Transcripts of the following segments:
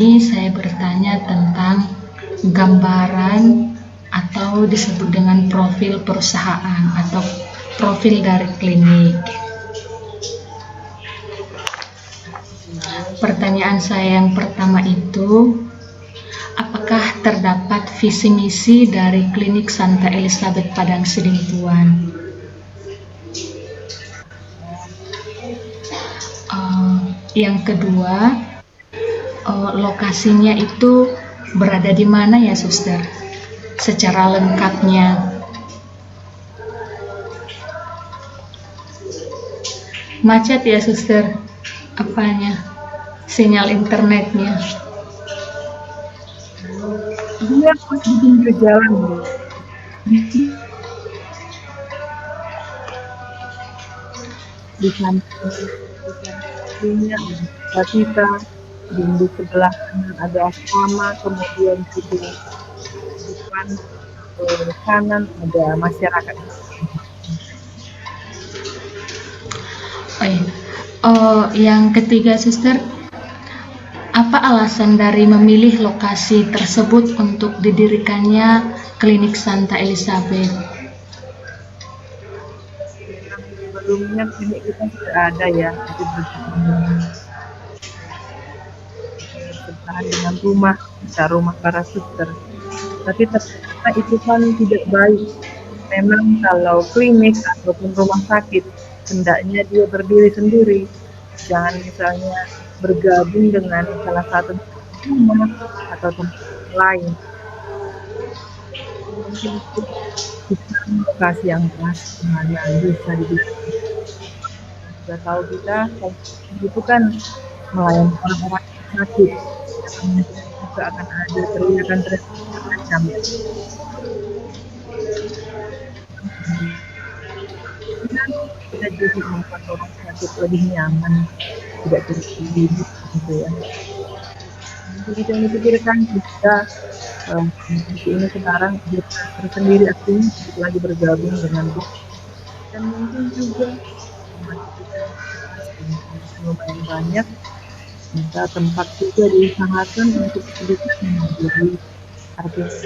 Ini saya bertanya tentang gambaran atau disebut dengan profil perusahaan atau profil dari klinik. Pertanyaan saya yang pertama itu, apakah terdapat visi misi dari Klinik Santa Elizabeth Padang Sidimpuan? Yang kedua, lokasinya itu berada di mana ya, Suster? Secara lengkapnya. Macet ya, Suster? Apanya? Sinyal internetnya. Dia di pinggir jalan. Di sampingnya ada kita, di sebelah kanan ada asrama, kemudian di depan kanan ada masyarakat. Yang ketiga, Suster, apa alasan dari memilih lokasi tersebut untuk didirikannya Klinik Santa Elizabeth? Sebelumnya klinik kita sudah ada ya, itu bersebelahan dengan rumah para suster. Tapi ternyata itu kan tidak baik. Memang kalau klinik ataupun rumah sakit, hendaknya dia berdiri sendiri. Jangan misalnya bergabung dengan salah satu rumah atau tempat lain. Mungkin itu lokasi yang pas mana bisa diberikan. Sudah tahu kita itu kan melayani orang-orang sakit, juga akan ada teriakan-teriakan macam. Kita juga membuat orang sakit lebih nyaman, tidak terlalu gitu ya. Jadi kita ini pikirkan kita ini sekarang tersendiri artinya lagi bergabung dengan dan mungkin juga lumayan banyak, bisa tempat juga diusahakan untuk bisa menjadi artis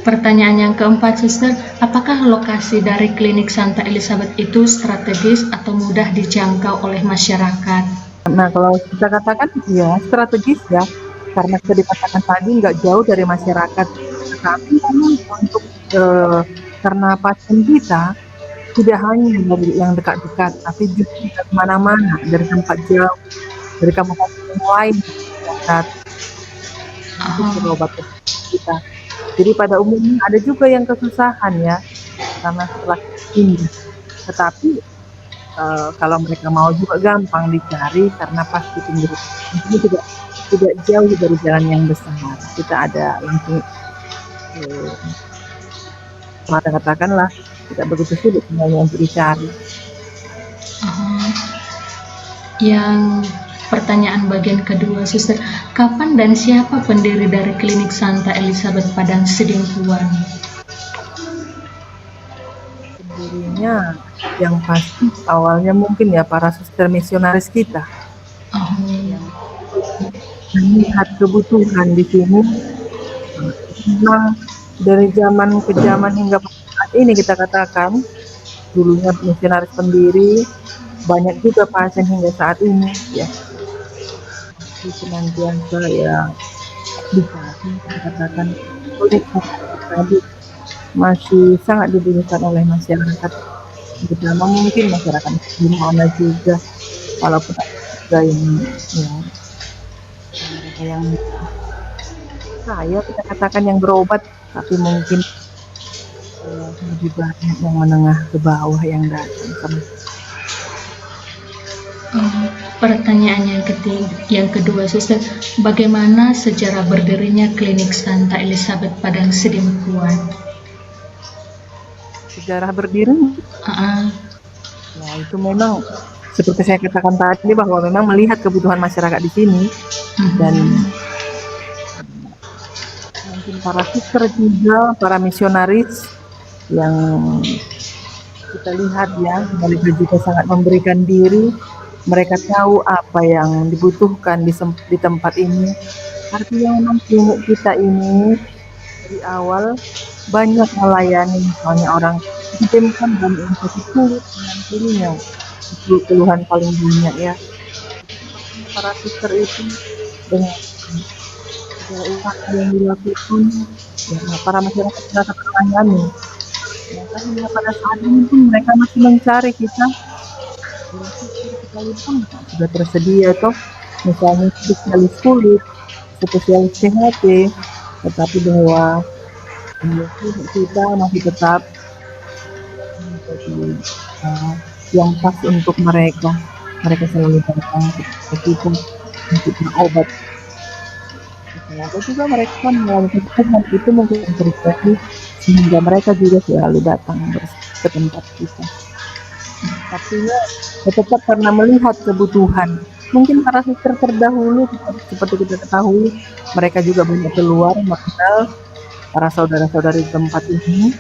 Pertanyaan yang keempat, Suster, apakah lokasi dari Klinik Santa Elizabeth itu strategis atau mudah dijangkau oleh masyarakat? Nah, kalau kita katakan ya strategis ya, karena kita dikatakan tadi nggak jauh dari masyarakat. Tetapi memang untuk karena pasien kita tidak hanya dari yang dekat-dekat, tapi juga dari mana-mana, dari tempat jauh, dari kabupaten lain untuk berobat kita. Jadi pada umumnya ada juga yang kesusahan ya, karena setelah ini. Tetapi kalau mereka mau juga gampang dicari karena pas di pinggir ini tidak jauh dari jalan yang besar. Kita ada langsung katakanlah tidak begitu sulit sebenarnya untuk dicari. Yang pertanyaan bagian kedua, Suster, kapan dan siapa pendiri dari Klinik Santa Elizabeth Padang Sidimpuan? Pendirinya yang pasti awalnya mungkin ya para suster misionaris kita yang melihat kebutuhan di sini. Memang dari zaman ke zaman hingga saat ini kita katakan dulunya misionaris pendiri, banyak juga pasien hingga saat ini ya. Senantiasa ya bisa dikatakan tadi masih sangat dibutuhkan oleh masyarakat, terutama mungkin masyarakat di mana juga, walaupun ada yang kita katakan yang berobat, tapi mungkin lebih banyak yang menengah ke bawah yang datang. Pertanyaan yang kedua, Suster, bagaimana sejarah berdirinya Klinik Santa Elizabeth Padang Sidimpuan? Sejarah berdiri? Ya itu memang seperti saya katakan tadi bahwa memang melihat kebutuhan masyarakat di sini dan Mungkin para suster juga, para misionaris yang kita lihat ya, mereka juga sangat memberikan diri. Mereka tahu apa yang dibutuhkan di tempat ini. Artinya memang klinik kita ini dari awal banyak melayani, misalnya orang ditemukan dan infeksi kulit dengan telinga. Itu keluhan paling banyak ya. Para suster itu dengan segala usaha yang dilakukan, ya, para masyarakat merasa terlayani. Ya, kan hingga pada saat ini pun mereka masih mencari kita. Sekalipun sudah tersedia toh, misalnya spesialis kulit, spesialis THT, tetapi bahwa kita masih tetap menjadi yang pas untuk mereka. Mereka selalu datang ke kita untuk berobat. Semoga juga mereka mengalami kesulitan itu mungkin terjadi sehingga mereka juga selalu datang ke tempat kita. Artinya tetap karena melihat kebutuhan. Mungkin para suster terdahulu seperti kita ketahui, mereka juga banyak keluar mengenal para saudara-saudari di tempat ini.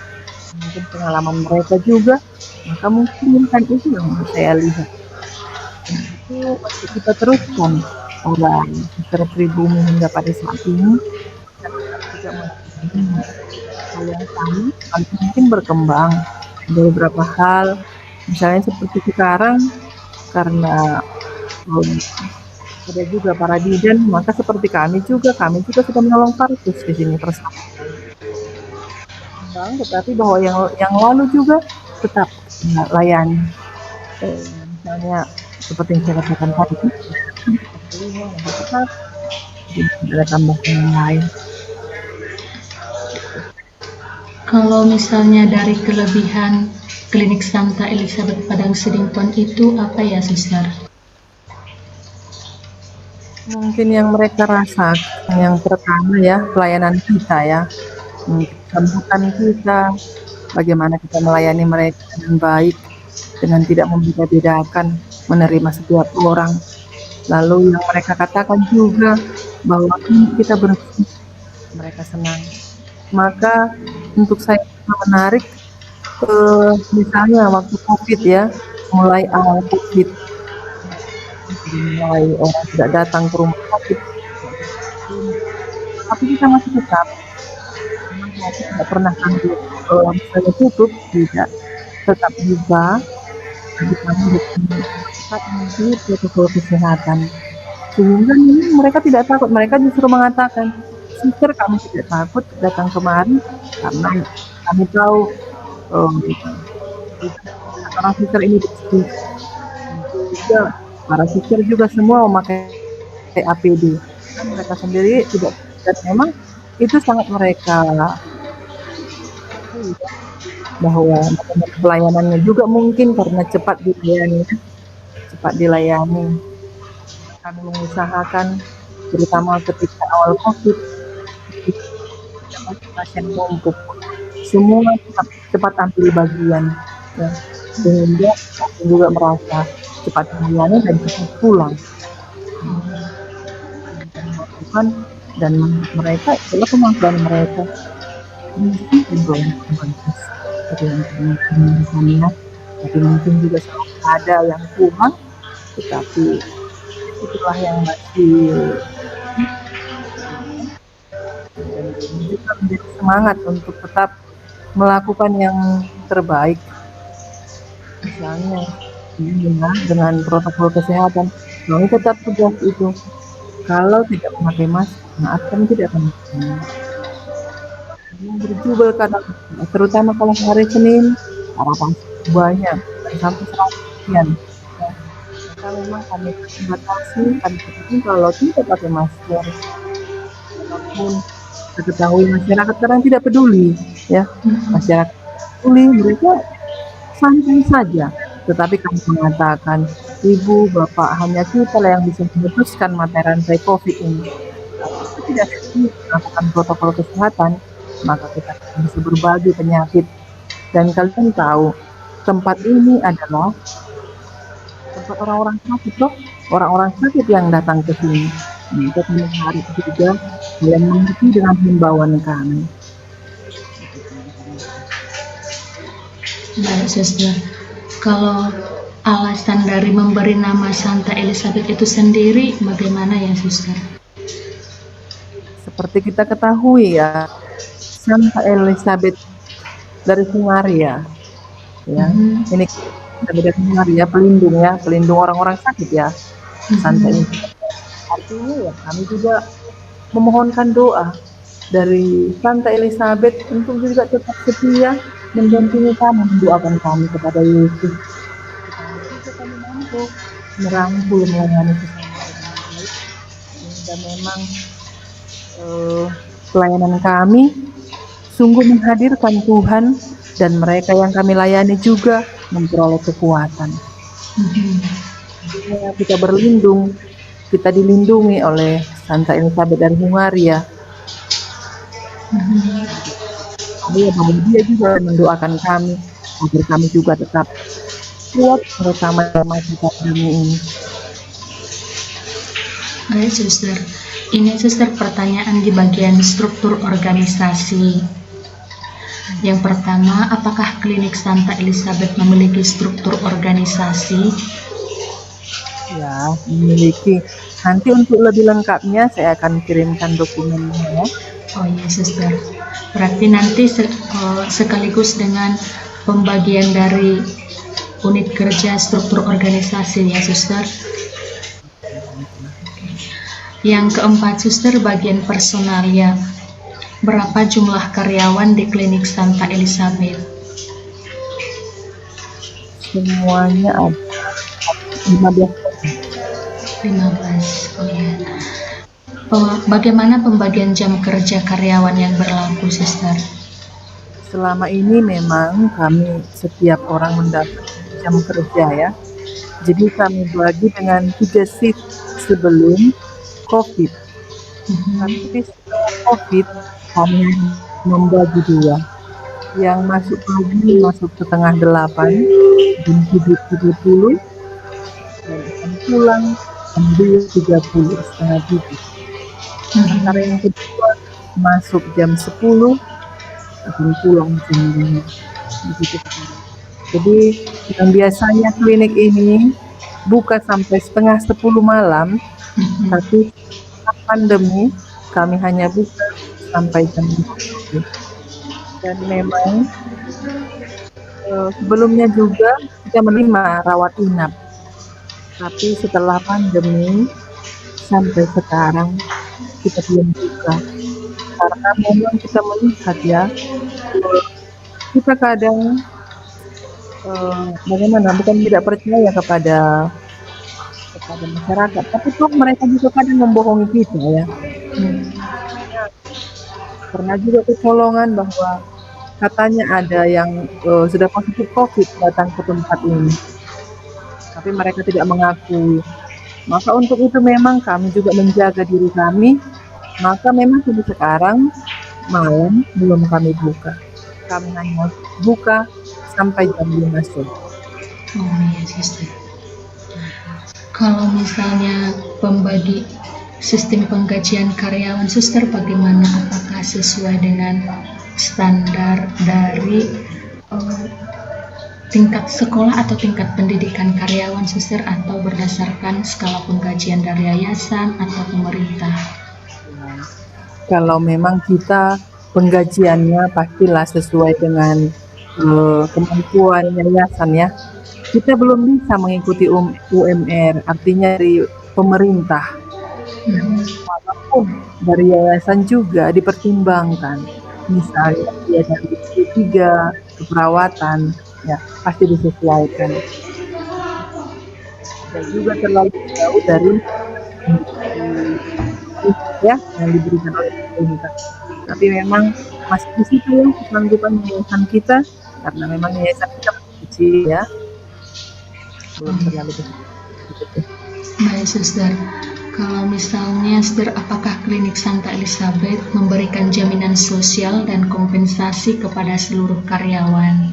Mungkin pengalaman mereka juga, maka mungkin kan itu yang saya lihat. Itu masih kita teruskan orang suster pribumi hingga pada saat ini. Dan juga hal yang sama, mungkin berkembang. Ada beberapa hal, misalnya seperti sekarang, karena ada juga para bidan, maka seperti kami juga sudah menolong partus di sini bersama. Tetapi bahwa yang lalu juga tetap layani. Misalnya seperti yang saya katakan tadi, tetap ada tambahan yang lain. Kalau misalnya dari kelebihan Klinik Santa Elizabeth Padang Sidingpon itu apa ya, Suster? Mungkin yang mereka rasakan yang pertama ya, pelayanan kita ya, sambutan kita, bagaimana kita melayani mereka dengan baik, dengan tidak membeda-bedakan, menerima setiap orang. Lalu yang mereka katakan juga bahwa kita bersih, mereka senang. Maka untuk saya menarik, misalnya waktu COVID ya, mulai awal COVID, mulai orang tidak datang ke rumah sakit, tapi kita masih tetap tidak pernah ambil misalnya tutup, tidak, tetap buka, mengikuti protokol kesehatan. Sehingga mereka tidak takut, mereka justru mengatakan, suster kami tidak takut datang kemari karena kami tahu para suster ini bersih. Juga para suster juga semua memakai APD. Mereka sendiri tidak, dan memang itu sangat mereka bahwa pelayanannya juga mungkin karena cepat dilayani. Kami mengusahakan terutama ketika awal COVID, pasien numpuk, semua cepat ambil bagian, ya, sehingga kami juga merasa cepat melayani dan cepat pulang. Dan mereka adalah kemampuan mereka. Mungkin juga yang bagus, tapi mungkin juga ada yang kurang, tetapi itulah yang masih juga menjadi semangat untuk tetap melakukan yang terbaik. Misalnya dengan protokol kesehatan, kami tetap tegas itu. Kalau tidak memakai masker, maaf kami tidak akan berjubel kadang, terutama kalau hari Senin, harapan banyak sampai 100-an. Maka memang kami batasi, kalau tidak pakai masker, walaupun kita ketahui masyarakat sekarang tidak peduli, ya, masyarakat peduli, mereka santai saja. Tetapi kami mengatakan, Ibu, Bapak, hanya kita lah yang bisa memutuskan mata rantai COVID ini. Kita tidak melakukan protokol kesehatan, maka kita bisa berbagi penyakit. Dan kalian tahu, tempat ini adalah tempat orang-orang sakit, loh. Orang-orang sakit yang datang ke sini. Maka kami harap juga kalian mengerti dengan himbauan kami. Baik, Suster. Kalau alasan dari memberi nama Santa Elizabeth itu sendiri bagaimana ya, Suster? Seperti kita ketahui ya, Santa Elizabeth dari Hungaria, ya. Ini dari Hungaria pelindung orang-orang sakit ya. Santa Elizabeth. Artinya ya kami juga memohonkan doa dari Santa Elizabeth untuk juga tetap setia mendampingi kami, mendoakan kami kepada Yesus. Supaya kami mampu merangkul melayani sesama dengan baik, sehingga memang pelayanan kami sungguh menghadirkan Tuhan dan mereka yang kami layani juga memperoleh kekuatan. Kita berlindung, kita dilindungi oleh Santa Elizabeth dari Hungaria. Dia juga mendoakan kami agar kami juga tetap kuat bersama kita ini. Baik, Suster. Ini Suster pertanyaan di bagian struktur organisasi. Yang pertama, apakah klinik Santa Elizabeth memiliki struktur organisasi? Ya, memiliki. Nanti untuk lebih lengkapnya saya akan kirimkan dokumennya. Oh iya, Suster. Berarti nanti sekaligus dengan pembagian dari unit kerja struktur organisasi ya, Suster. Yang keempat, Suster, bagian personalia. Berapa jumlah karyawan di klinik Santa Elizabeth? Semuanya ada 15. Oh ya. Bagaimana pembagian jam kerja karyawan yang berlaku, Suster? Selama ini memang kami setiap orang mendapat jam kerja ya. Jadi kami bagi dengan 3 shift sebelum COVID. Tapi setelah COVID kami membagi 2. Yang masuk pagi masuk setengah 8 jam 7.30 dan akan pulang jam 2.30 setengah 7. Sementara yang kedua masuk jam 10 akan pulang jam 5. Begitu. Jadi yang biasanya klinik ini buka sampai setengah 10 malam, tapi pandemi kami hanya buka sampai jam 2. Dan memang sebelumnya juga kita menerima rawat inap, tapi setelah pandemi sampai sekarang kita belum buka karena memang kita melihat ya kita kadang bagaimana bukan tidak percaya kepada masyarakat, tapi tuh mereka juga kadang membohongi kita ya. Pernah juga kecolongan bahwa katanya ada yang sudah positif COVID datang ke tempat ini, tapi mereka tidak mengakui. Maka untuk itu memang kami juga menjaga diri kami. Maka memang sampai sekarang malam belum kami buka. Kami hanya buka sampai jam 5 sore. Oh iya, Suster. Kalau misalnya pembagi sistem penggajian karyawan, Suster, bagaimana? Apakah sesuai dengan standar dari tingkat sekolah atau tingkat pendidikan karyawan, Suster, atau berdasarkan skala penggajian dari yayasan atau pemerintah? Kalau memang kita penggajiannya pastilah sesuai dengan kemampuan yayasan ya. Kita belum bisa mengikuti UMR, artinya dari pemerintah. Walaupun dari yayasan juga dipertimbangkan. Misalnya dia dari D3 keperawatan, ya pasti disesuaikan. Dan juga terlalu jauh dari ya yang diberikan oleh pemerintah. Tapi memang masih di situ ya kemampuan yayasan kita, karena memang yayasan kita kecil ya, belum terlalu besar. Baik, Suster. Kalau misalnya, Suster, apakah klinik Santa Elizabeth memberikan jaminan sosial dan kompensasi kepada seluruh karyawan?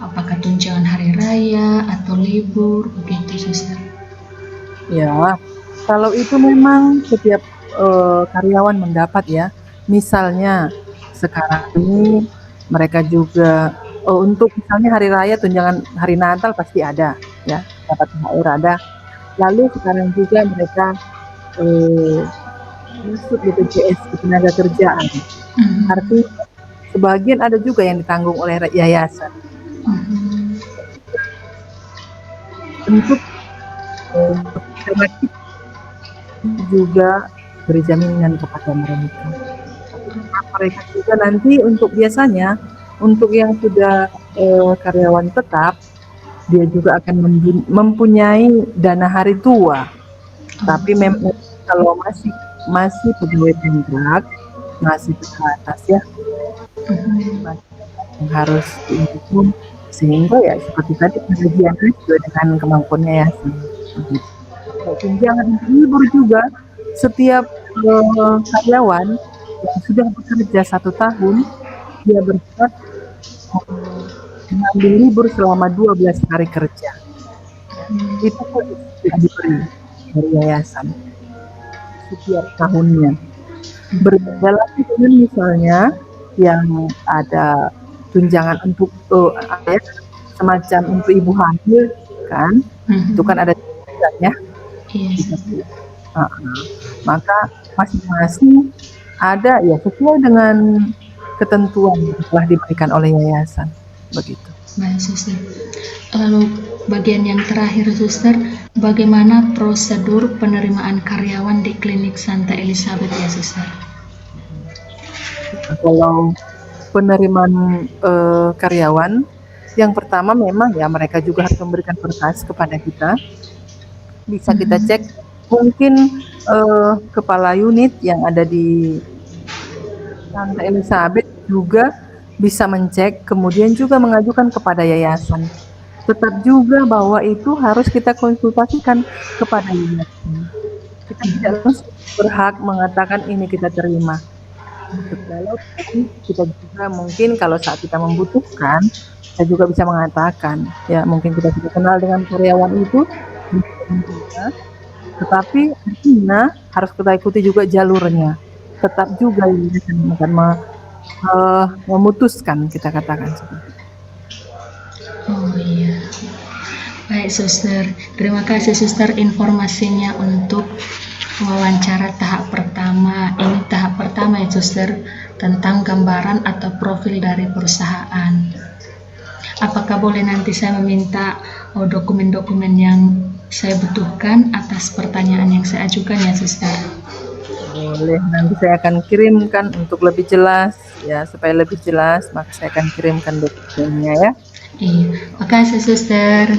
Apakah tunjangan hari raya atau libur, begitu, Suster? Ya, Kalau itu memang setiap, karyawan mendapat ya. Misalnya sekarang ini mereka juga, untuk misalnya hari raya, tunjangan hari Natal pasti ada ya, dapat THR ada. Lalu sekarang juga mereka, eee, masuk BPJS Ketenagakerjaan. Artinya sebagian ada juga yang ditanggung oleh yayasan. Untuk, karena kita juga beri jaminan kepada mereka. Mereka juga nanti untuk biasanya, untuk yang sudah, karyawan tetap, dia juga akan mempunyai dana hari tua. Tapi memang kalau masih masih pegawai kontrak, masih ke atas ya, yang harus dihitung, sehingga ya seperti tadi pengajiannya sesuai dengan kemampuan yayasan, begitu. Tunjangan libur juga setiap, karyawan yang sudah bekerja 1 tahun, dia berhak, mengambil libur selama 12 hari kerja. Itu pun tidak diberi dari yayasan setiap tahunnya. Berbeda lagi dengan misalnya yang ada tunjangan untuk, apa ya, semacam untuk ibu hamil kan, itu kan ada tunjangannya. Iya. Maka masing-masing ada ya sesuai dengan ketentuan yang telah diberikan oleh yayasan, begitu. Baik, Suster. Lalu bagian yang terakhir, Suster, bagaimana prosedur penerimaan karyawan di klinik Santa Elizabeth ya, Suster? Kalau penerimaan, karyawan, yang pertama memang ya mereka juga harus memberikan berkas kepada kita. Bisa kita cek mungkin, kepala unit yang ada di Santa Elizabeth juga bisa mencek, kemudian juga mengajukan kepada yayasan. Tetap juga bahwa itu harus kita konsultasikan kepada yayasan. Kita tidak langsung berhak mengatakan ini kita terima. Kalau kita juga mungkin kalau saat kita membutuhkan, kita juga bisa mengatakan, ya mungkin kita sudah kenal dengan karyawan itu, tetapi artinya harus kita ikuti juga jalurnya. Tetap juga yayasan akan memutuskan, kita katakan seperti itu. Oh iya. Baik, Suster. Terima kasih, Suster, informasinya untuk wawancara tahap pertama. Ini tahap pertama ya, Suster, tentang gambaran atau profil dari perusahaan. Apakah boleh nanti saya meminta dokumen-dokumen yang saya butuhkan atas pertanyaan yang saya ajukan ya, Suster? Boleh, nanti saya akan kirimkan untuk lebih jelas ya, supaya lebih jelas maka saya akan kirimkan dokumennya ya. Iya, makasih, Suster.